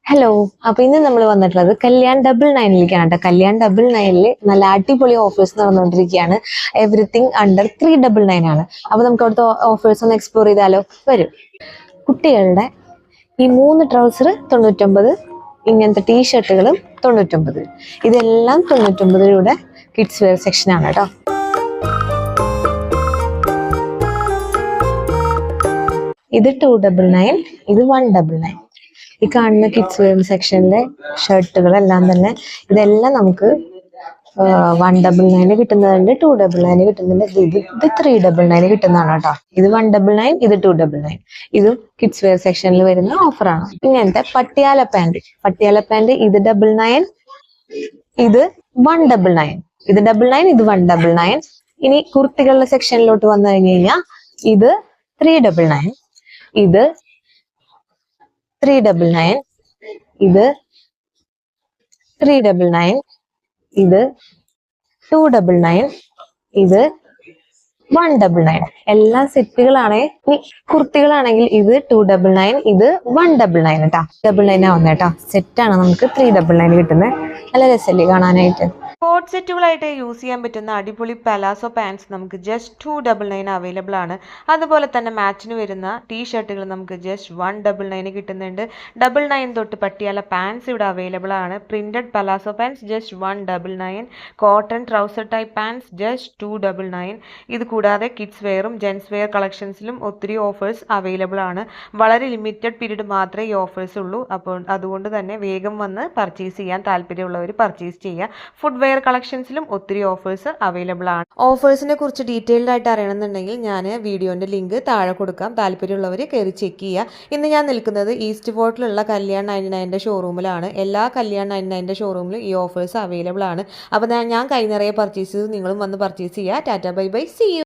Hello. അപ്പൊ ഇന്ന് നമ്മൾ വന്നിട്ടുള്ളത് കല്യാൺ 999 കേട്ടോ. കല്യാൺ 999 നല്ല അടിപൊളി ഓഫേഴ്സ് നടന്നുകൊണ്ടിരിക്കുകയാണ്. എവറിത്തിങ് അണ്ടർ 399 ആണ്. അപ്പൊ നമുക്ക് അവിടുത്തെ ഓഫേഴ്സ് ഒന്ന് എക്സ്പ്ലോർ ചെയ്താലോ? വരും. കുട്ടികളുടെ ഈ 3 ട്രൗസർ 99, ഇങ്ങനത്തെ ടീഷർട്ടുകളും 99. ഇതെല്ലാം 99 രൂപയുടെ കിഡ്സ് വെയർ സെക്ഷൻ ആണ് കേട്ടോ. ഇത് 299, ഇത് 199. ഈ കാണുന്ന കിഡ്സ് വെയർ സെക്ഷനിലെ ഷർട്ടുകളെല്ലാം തന്നെ ഇതെല്ലാം നമുക്ക് 199 കിട്ടുന്നതുണ്ട്, 299 കിട്ടുന്നുണ്ട്. ഇത് 399 കിട്ടുന്നതാണ് കേട്ടോ. ഇത് 199, ഇത് 299. ഇതും കിഡ്സ് വെയർ സെക്ഷനിൽ വരുന്ന ഓഫറാണ്. ഇങ്ങനത്തെ പട്ടിയാല പാന്റ് ഇത് 99, ഇത് 199. ഇത് 99, ഇത് 199. ഇനി കുർത്തികളുടെ സെക്ഷനിലോട്ട് വന്നു കഴിഞ്ഞു കഴിഞ്ഞാൽ ഇത് 399, ഇത് 399, ഇത് 399, ഇത് 299, ഇത് 199. എല്ലാ സെറ്റുകളാണ്. ഇനി കുർത്തികളാണെങ്കിൽ ഇത് 299, ഇത് 199 കേട്ടോ. 99 ആവുന്ന കേട്ടോ. സെറ്റാണ് നമുക്ക് 399 കിട്ടുന്നത്. നല്ല രസമല്ലേ കാണാനായിട്ട്. കോട്ട് സെറ്റുകളായിട്ട് യൂസ് ചെയ്യാൻ പറ്റുന്ന അടിപൊളി പലാസോ പാൻസ് നമുക്ക് ജസ്റ്റ് 299 അവൈലബിൾ ആണ്. അതുപോലെ തന്നെ മാച്ചിന് വരുന്ന ടീഷർട്ടുകൾ നമുക്ക് ജസ്റ്റ് 199 കിട്ടുന്നുണ്ട്. 99 തൊട്ട് പട്ടിയാല പാൻസ് ഇവിടെ അവൈലബിൾ ആണ്. Printed palazzo pants just 199. Cotton trouser type pants just 299. ഇത് കൂടാതെ കിഡ്സ് വെയറും ജെൻസ് വെയർ കളക്ഷൻസിലും ഒത്തിരി ഓഫേഴ്സ് അവൈലബിൾ ആണ്. വളരെ ലിമിറ്റഡ് പീരീഡ് മാത്രമേ ഈ ഓഫേഴ്സ് ഉള്ളൂ. അപ്പോൾ അതുകൊണ്ട് തന്നെ വേഗം വന്ന് പർച്ചേസ് ചെയ്യാൻ താല്പര്യമുള്ളവർ പർച്ചേസ് ചെയ്യുക. ഫുഡ് വെയർ കളക്ഷൻസിലും ഒത്തിരി ഓഫേഴ്സ് അവൈലബിൾ ആണ്. ഓഫേഴ്സിനെ കുറിച്ച് ഡീറ്റെയിൽഡ് ആയിട്ട് അറിയണമെന്നുണ്ടെങ്കിൽ ഞാൻ വീഡിയോന്റെ ലിങ്ക് താഴെ കൊടുക്കാം. താല്പര്യമുള്ളവർ കയറി ചെക്ക് ചെയ്യുക. ഇന്ന് ഞാൻ നിൽക്കുന്നത് ഈസ്റ്റ് ഫോർട്ടിലുള്ള കല്യാൺ 99ന്റെ ഷോറൂമിലാണ്. എല്ലാ കല്യാൺ 99ന്റെ ഷോറൂമിലും ഈ ഓഫേഴ്സ് അവൈലബിൾ ആണ്. അപ്പോൾ ഞാൻ കൈ നിറയെ പർച്ചേസ് ചെയ്ത് നിങ്ങളും വന്ന് പർച്ചേസ് ചെയ്യുക. Tata bye bye, see U.